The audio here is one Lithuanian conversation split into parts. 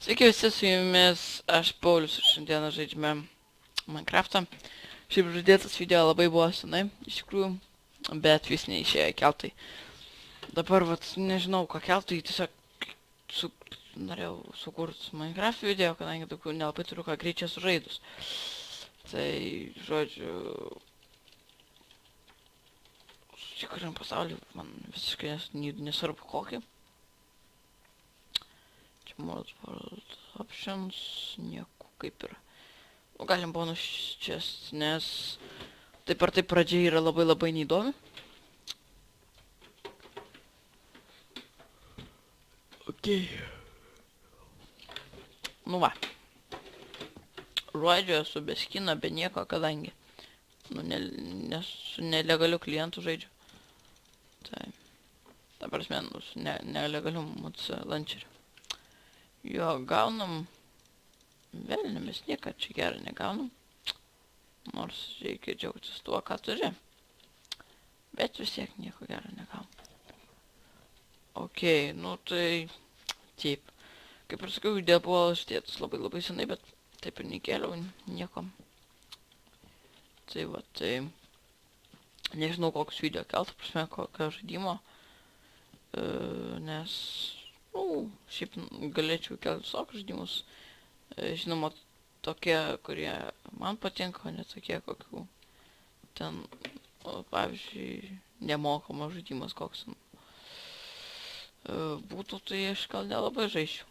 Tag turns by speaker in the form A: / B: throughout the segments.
A: Sveiki visi, su jumis aš Paulius ir šiandieną žaidžiame Minecraftą. Šiaip žadėtas video labai buvo senai, iš tikrųjų, bet vis neišėjo keltai. Dabar vat nežinau ką keltai, tiesiog norėjau sukurti Minecraft video, kadangi daugiau nelabai turiu ką greičiai sužaidus. Tai, žodžiu, susikuriam pasaulį, man visiškai nesvarbu kokį. Mod world options, nieko kaip ir. Galim bonus chest, nes taip ar taip pradžia yra labai neįdomi. Okay. Nu va. Žodžiu, esu be skino, be nieko, kadangi su nelegaliu klientu žaidžiu. Tai, ta prasme, su nelegaliu mūsų lančeriu. Jo, gaunam velnį, mes nieką čia gerą negaunam. Nors reikia džiaugtis tuo, ką turi. Bet vis tiek nieko gerą negaunam. Okei, nu tai taip. Kaip ir sakiau, idėja buvo uždėtas labai senai, bet taip ir nekėliau nieko. Tai va, tai nežinau kokius video kelt, prasme, kokio žaidimo. Nes šiaip galėčiau kelti visokius žaidimus. Žinoma, tokie, kurie man patinka, o ne tokie, kokių ten, pavyzdžiui, nemokamas žaidimas koks būtų, tai aš gal nelabai žaisčiau.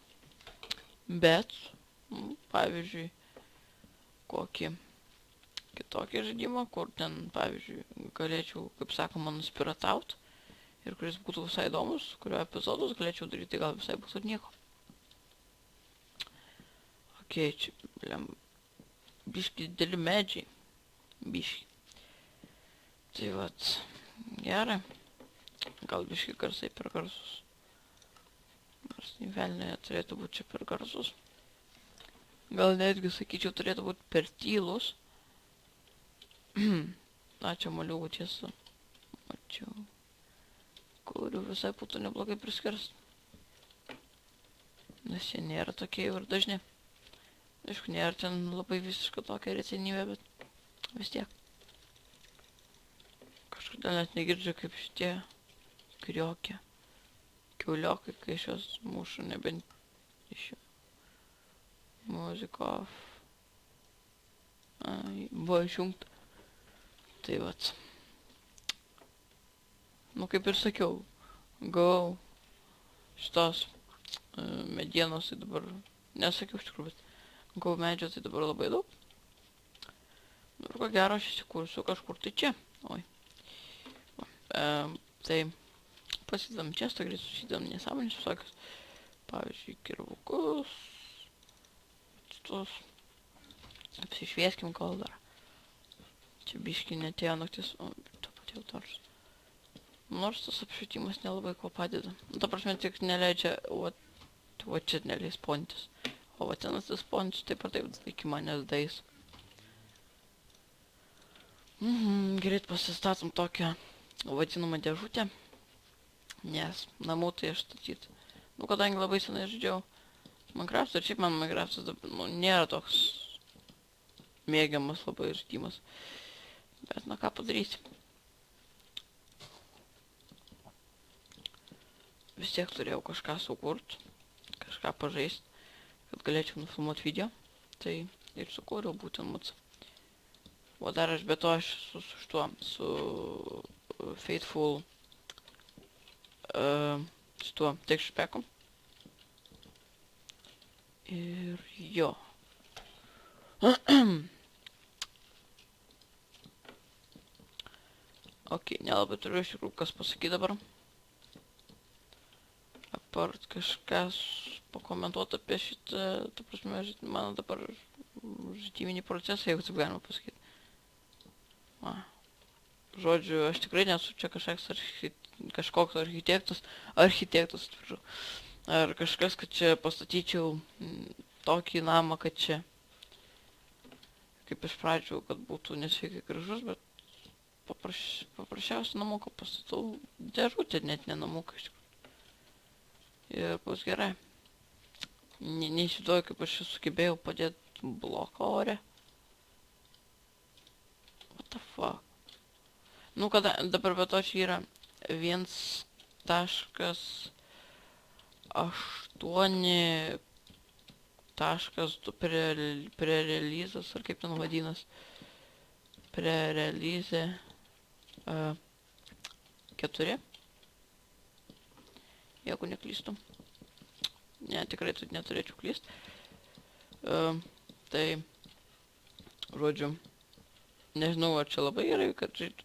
A: Bet, pavyzdžiui, kokį kitokį žaidimą, kur ten, pavyzdžiui, galėčiau, kaip sakoma, nuspirataut. Ir kuris būtų visai įdomus, kurio epizodus galėčiau daryti, gal visai būtų ir nieko. Okei, čia biški dideli medžiai. Biški. Tai vat, gerai. Gal biški garsai per garsus. Nors velnė turėtų būti čia per garsus. Gal netgi, sakyčiau, turėtų būti per tylus. Na, čia moliūgų tiesa. Mačiau. Kurių visai būtų neblogai priskirst. Nes jie nėra tokie jau ir dažni. Aišku, nėra ten labai visiškai tokia retenybė, bet vis tiek. Kažkodėl net negirdžiu kaip šitie kriokia. Kiauliokai, kai aš juos mušu, nebent iš jų. Music off. Buvo išjungta. Tai vat. Nu, kaip ir sakiau, gavau šitos medienos, tai dabar, nesakiau iš tikrųjų, bet gavau medžio, tai dabar labai daug. Ir ko gero, aš įsikursiu kažkur tai čia. Oi. Tai pasidam čia, greit susidam nesąmonės visokius. Pavyzdžiui, kirvukus. Šitos. Apsišvieskim kol dar. Čia biški netėjo naktis, o to patėjau taršas. Nors tas apšvietimas nelabai ko padeda. Ta prasme, tik neleidžia, va čia neleis pontis. O va tenas tas pontis taip ar taip iki manęs dais. Greit pasistatom tokią vadinamą dėžutę. Nes namų tai aš statyt. Nu, kadangi labai senai žaidžiau Minecraftą, ir šiaip man Minecraftas nėra toks mėgiamas labai žaidimas. Bet na ką padarysi. Vis tiek turėjau kažką sukurt, kažką pažaist, kad galėčiau nufilmuoti video. Tai ir sukūriau būtent mūsų. O dar aš be to aš su šituo, su Faithful šituo texture packu. Ir jo. Ok, nelabai turiu iš tikrųjų kas pasakyti dabar. Apart kažkas pakomentuoti apie šitą, ta prasme, mano dabar žaidiminį procesą, jeigu taip galima pasakyti. Žodžiu, aš tikrai nesu čia kažkoks architektas, atsiprašau. Ar kažkas, kad čia pastatyčiau tokį namą, kad čia, kaip iš pradžių, kad būtų nesveikai gražus, bet paprasčiausiai namuką pastatau dėžutę, net ne namuką iš tikrųjų. Ir bus gerai. Neįsivaizduoju, kaip aš sugebėjau padėti bloką ore. What the fuck? Nu, kada dabar be to čia yra 1.8.2 pre-releases, ar kaip ten vadinas. Pre-release 4. Jeigu neklystu. Ne, tikrai neturėčiau klyst. Tai, žodžiu, nežinau, ar čia labai gerai, kad žaitų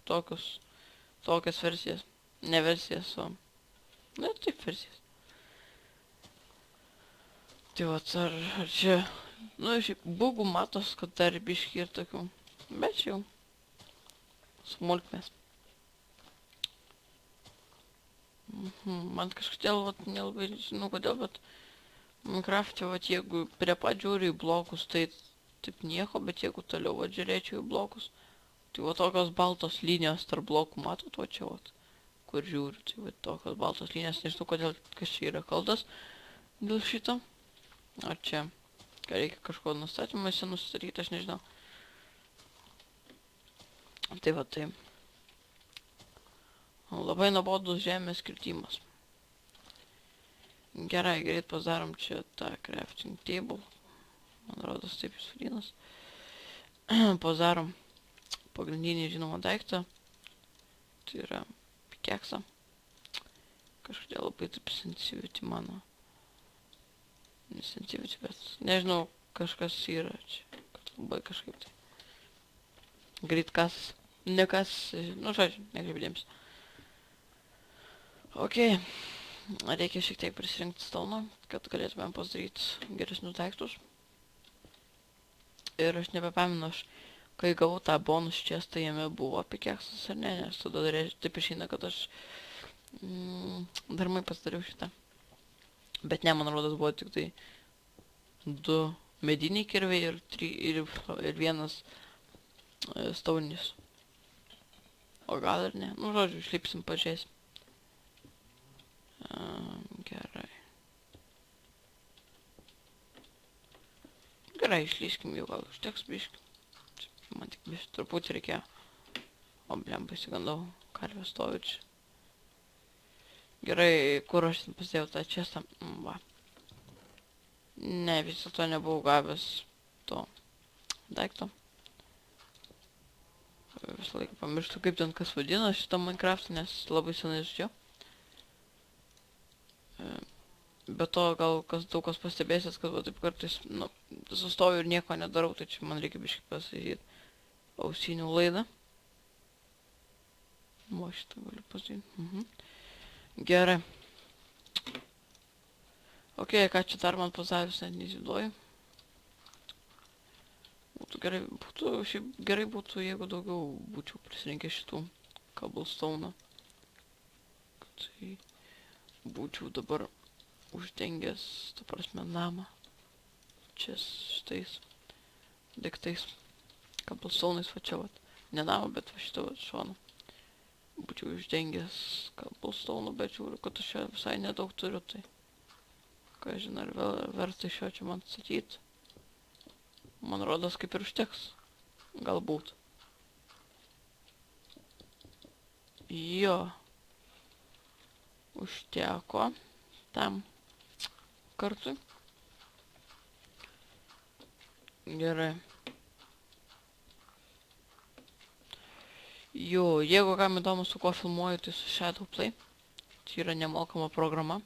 A: tokias versijas. Ne versijas, o... Ne, taip versijas. Tai vat, ar čia... Nu, šiaip bugų matos, kad dar biški ir tokių. Bet čia jau... Smulkmės. Man kažkodėl, vat, nelabai žinau kodėl, bet... Minecraft'e, vat, jeigu prie pat žiūriu į blokus, tai taip nieko, bet jeigu toliau, vat, žiūrėčiau į blokus, tai va tokios baltos linijos tarp blokų, matot, va čia, vat, kur žiūriu, tai va tokios baltos linijos, nežinau kodėl, kas čia yra kaltas dėl šito. Ar čia, ką reikia kažko nustatymuose nustatyti, aš nežinau. Tai va, tai. Labai nuobodus žemės kritimas. Gerai, greit pasidarom čia tą crafting table. Man rodos taip jis vadinas. Pasidarom pagrindinį žinomą daiktą. Tai yra pikeksą. Kažkodėl labai taip sensitivity mano. Nesensitivity, bet nežinau, kažkas yra čia. Kad labai kažkaip tai. Greit kasas. Ne kas, nu žodžiu, nekreipdėms. Ok. Reikia šiek tiek prisirinkti stalno, kad galėtumėm pasidaryti geresnius daiktus. Ir aš nebepaminu, kai gavau tą bonus chestą, jame buvo pikeksas ar ne, nes tada taip išeina, kad aš darmai pasidariau šitą. Bet ne, man rodos, buvo tik tai 2 mediniai kirviai ir vienas staunis. O gal ir ne, nu žodžiu, išlipsim pažiūrėsim. Gerai. Gerai, išlyskim jau, gal užteks biškį. Man tik biškį truputį reikėjo. O blem, pasigandau, karvę stovičią. Gerai, kur aš pasidėjau tą čestą? Va. Ne, vis dėlto nebuvau gavęs to daikto. Visą laiką pamirštu, kaip ten kas vadina šitą Minecraftą, nes labai senai žodžiu. Be to, gal daug kas pastebėsit, kad va taip kartais, nu, sustoju ir nieko nedarau, tai čia man reikia biškai pasakyti ausinių laidą. Va, šitą galiu pasakyti. Gerai. Ok, ką čia dar man pasavęs, net neįsivaizduoju. Šiaip gerai būtų, jeigu daugiau būčiau prisirinkęs šitų cobblestone'ą. Tai būčiau dabar uždengęs, ta prasme, namą. Čia šitais daiktais. Cobblestone'ais va čia vat. Ne namą, bet va šitą vat šoną. Būčiau uždengęs cobblestone'ų, bet žiūriu, kad aš čia visai nedaug turiu, tai... Ką žinai, ar verta iš jo čia man statyti. Man rodos, kaip ir užteks. Galbūt. Jo. Užteko tam kartui. Gerai. Jo, jeigu kam įdomu, su kuo filmuoju, tai su Shadowplay. Tai yra nemokama programa.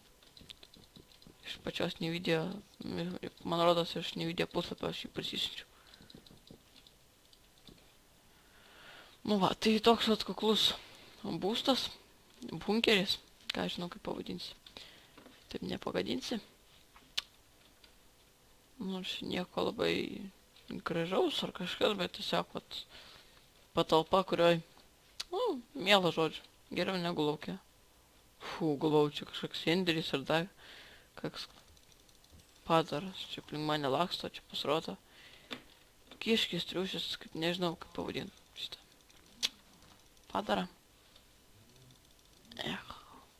A: Iš pačios Nvidia, man rodos, iš Nvidia puslapio aš jį prisisinčiau. Nu va, tai toks atkuklus būstas, bunkeris, ką žinau kaip pavadinsi. Taip nepagadinsi. Nors nieko labai gražaus ar kažkas, bet tiesiog vat patalpa, kurioj, nu, mielas žodžiu, geriau negu laukia. Galvojau, čia kažkoks enderis ar dar koks padaras, čia aplink mane laksto, čia pasirodo. Kiškis, triušis, kaip nežinau, kaip pavadinti šitą padarą.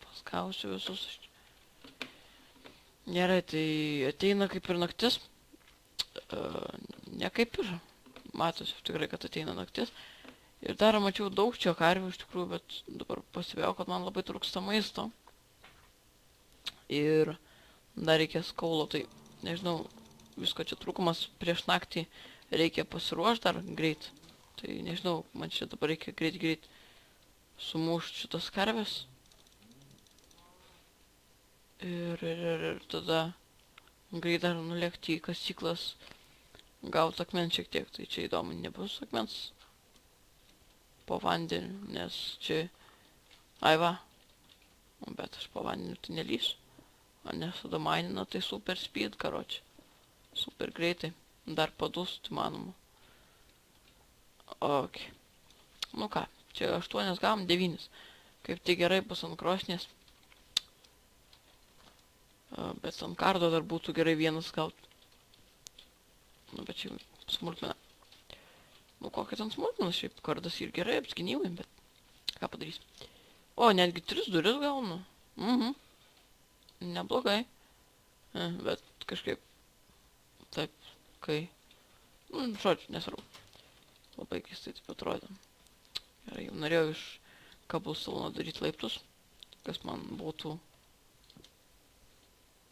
A: Paskausiu visus. Gerai, tai ateina kaip ir naktis. Ne kaip ir. Matosi tikrai, kad ateina naktis. Ir dar mačiau daug čia karvių iš tikrųjų, bet dabar pasivėjau, kad man labai trūksta maisto. Ir dar reikės kaulo, tai nežinau, visko čia trūkumas prieš naktį reikia pasiruošti dar greit. Tai nežinau, man čia dabar reikia greit sumušti šitas karves. Ir tada greit dar nulėkti į kasyklas, gauti akmens šiek tiek. Tai čia įdomu, nebus akmens po vandeniu, nes čia... Ai va. Bet aš po vandeniu tai nelysiu. O nes tada mainina tai super speed, karoči. Super greitai. Dar padust įmanoma. Ok. Nu ką, čia 8 gavom, 9. Kaip tai gerai bus ant krosnies. Bet ant kardo dar būtų gerai vienas gaut. Nu bet čia smulkmena. Nu kokia ten smulkmena, šiaip kardas ir gerai apskinimai, bet ką padarys. O, netgi 3 duris gaunu. Neblogai. Bet kažkaip taip, kai... Nu, žodžiu, nesvarbu. Labai keistai taip atrodė. Gerai, jau norėjau iš kabulstono daryti laiptus, kas man būtų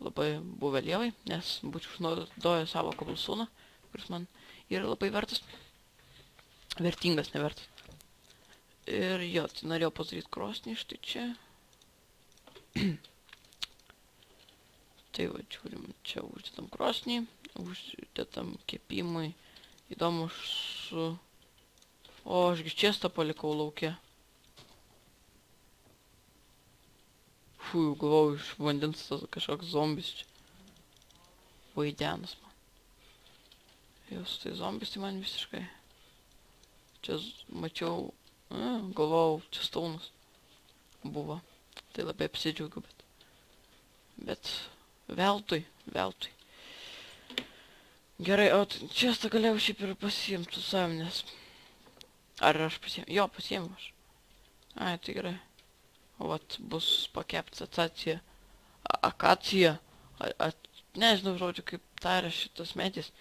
A: labai buvę lievai, nes būčiau išnaudojęs savo kabulstoną, kuris man yra labai vertas. Vertingas, nevertas. Ir jo, tai norėjau padaryti krosnį štai čia. Tai va, žiūrim, čia uždėtam krosnį, uždėtam kepimui. Įdomu su... O, ašgi čiestą palikau lauke. Fui, galvojau, iš vandens tas kažkoks zombis čia. Vaidenas man. Jos, tai zombis tai man visiškai. Čia mačiau, galvojau, čia staunas buvo. Tai labai apsidžiaugiu, bet veltui. Gerai, o čiastą galėjau šiaip ir pasiimti su savim, nes... Ar aš pasiėmiau? Jo, pasiėmiau aš. Ai, tai gerai. O vat bus pakepta akacija. Nežinau, žodžiu, kaip taria šitas medis.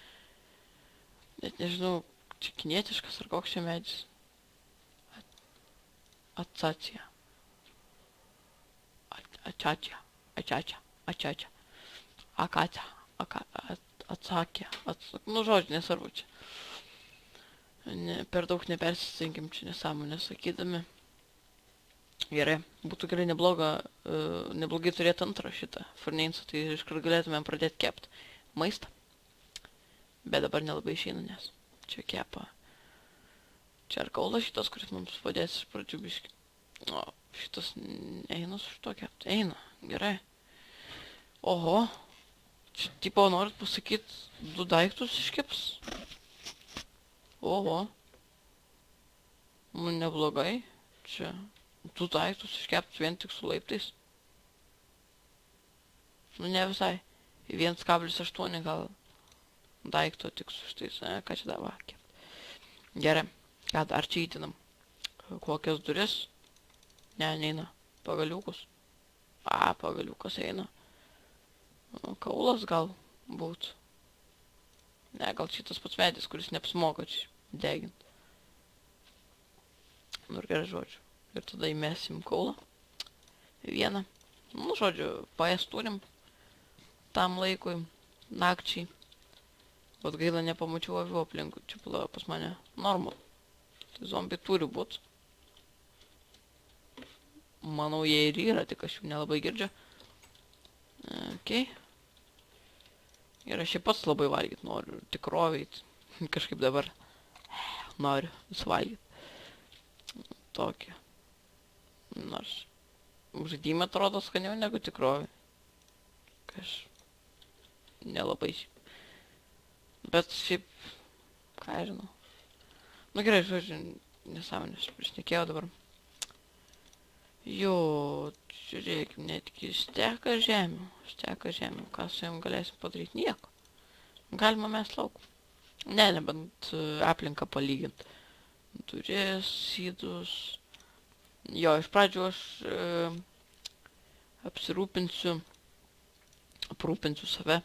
A: Net nežinau, čia kinietiškas ar koks čia medis. Acacija. Ačačia. Akacija. Atsakė. Nu, žodžiu, nesvarbu čia. Per daug nepersistenkim čia nesąmonės sakydami. Gerai, būtų gerai neblogai turėti antrą šitą furneinsą, tai iškart galėtumėm pradėti kepti maistą. Bet dabar nelabai išeina, nes čia kepa. Čia ar kaulas šitas, kuris mums padės iš pradžių biškį. O, šitas eina su šito kepti. Eina, gerai. Oho. Čia tipo norit pasakyti 2 daiktus iškeps. Oho. Nu, neblogai. Čia 2 daiktus iškept vien tik su laiptais. Nu, ne visai. 1,8 gal daikto tik su šitais. Ką čia dabar kept. Gerai. Ką dar čia įtinam? Kokias duris? Ne, neina. Pagaliukus. Pagaliukas eina. Kaulas gal būtų. Ne, gal šitas pats medis, kuris neapsimoka čia deginti. Nu ir gerai, žodžiu. Ir tada įmesim kaulą. Vieną. Nu, žodžiu, paės turim tam laikui, nakčiai. Bet gaila nepamačiau avių aplinkui. Čia pas mane normal. Tai zombiai turi būt. Manau, jie ir yra, tik aš jų nelabai girdžiu. Okei. Ir aš pats labai valgyti noriu, tikroviai. Kažkaip dabar noriu suvalgyti. Tokį. Nors žaidime atrodo skaniau negu tikroviai. Aš nelabai šiaip. Bet šiaip, ką žinau. Nu gerai, žodžiu, nesąmonės, prišnekėjau dabar. Jo, žiūrėkim, netgi steka žemių. Ką su jam galėsim padaryti? Nieko. Galima mes lauk. Ne, nebent aplinką palyginti. Duris, sydus. Jo, iš pradžių aš apsirūpinsiu aprūpinsiu save.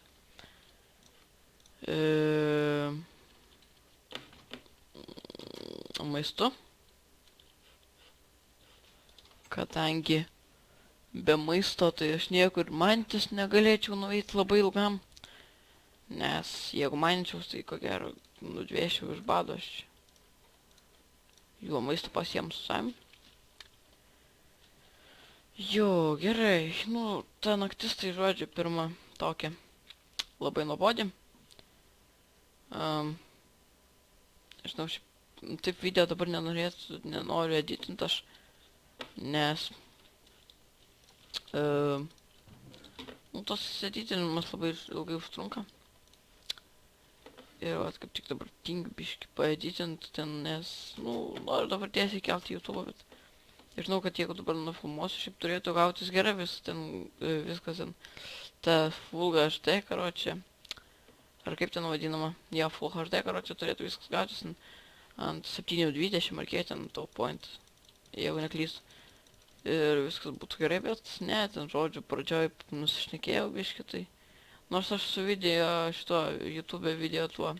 A: Maistu. Kadangi be maisto tai aš niekur mantis negalėčiau nueiti labai ilgam. Nes jeigu mančiaus, tai ko gero nudvėšiau iš bado aš. Jo maisto pasiemu su savimi. Jo, gerai, nu, ta naktis tai žodžiu pirma tokia labai nuobodi. Žinau, šiaip taip video dabar nenoriu editinti aš, nes nu, tas editinimas labai ilgai užtrunka. Ir vat kaip tik dabar tingiu biškį paeditinti ten, nes, nu, noriu dabar tiesiai kelti į YouTube, bet žinau, kad jeigu dabar nufilmuosiu, šiaip turėtų gautis gerai viskas ten, ta Full HD, karočią, ar kaip ten vadinama, ja, Full HD, karočią, turėtų viskas gautis ant 720 ar kiek ten to point, jeigu neklystu. Ir viskas būtų gerai, bet ne, ten žodžiu, pradžioj nusišnekėjau biškį, tai nors aš su video, šito YouTube video tuo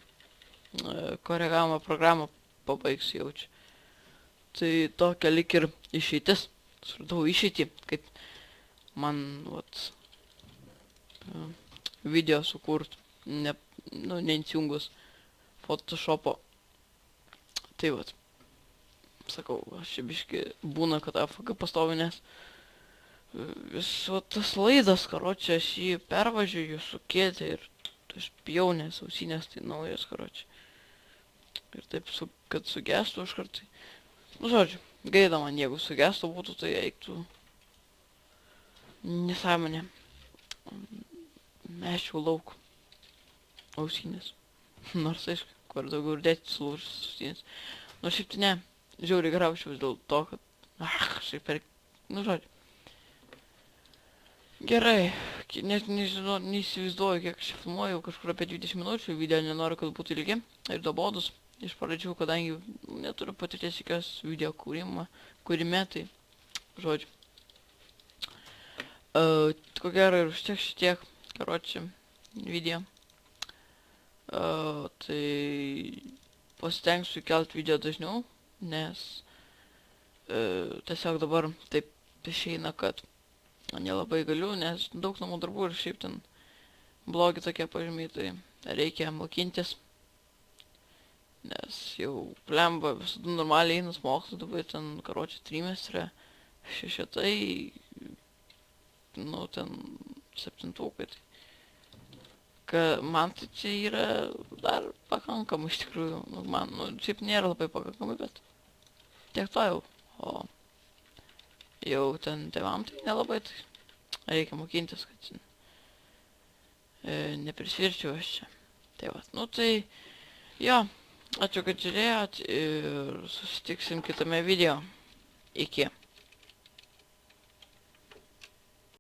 A: koregavimo programą pabaigsiu jaučiu. Tai tokia lik ir išeitis. Suradau išeitį, kaip man, vat, video sukurt, neįsijungus Photoshopo. Tai vat, sakau, aš čia biškį būna, kad AFK pastovi, nes vis tas laidas, karočią, aš jį pervažiuoju su kėdė ir aš bijau, nes ausinės tai naujas, karočią. Ir taip, kad sugestų iš kartai. Nu, žodžiu, gaila man, jeigu sugestų būtų, tai eiktų nesąmonė. Meščiau lauk ausinės. Nors, aišku, kur daugiau ir dėti sulūžus ausinės. Nu, šiaip tai ne, žiauriai graučiaus dėl to, kad šiaip per... Nu, žodžiu. Gerai, net neįsivaizduoju, kiek aš filmuoju, kažkur apie 20 minučių, video nenoriu, kad būtų ilgi ir nuobodūs. Iš pradžių, kadangi neturiu patirties jokios video kūrime, tai žodžiu. Ko gero ir užtiek šitiek, karočią, video. Tai pasitengsiu kelti video dažniau, nes tiesiog dabar taip išeina, kad nelabai galiu, nes daug namų darbų ir šiaip ten blogi tokie pažymiai, tai reikia mokintis. Nes jau plemba visada normaliai einas mokslai, dabar ten, karočią, trimestre, šešetai, nu, ten, septintūkai, tai. Man tai čia yra dar pakankamai iš tikrųjų, nu, man, nu, šiaip nėra labai pakankamai, bet tiek to jau, o jau ten tėvam tai nelabai, tai reikia mokintis, kad neprisvirčiau aš čia. Tai va, nu, tai, jo. Ačiū, kad žiūrėjot ir susitiksim kitame video. Iki.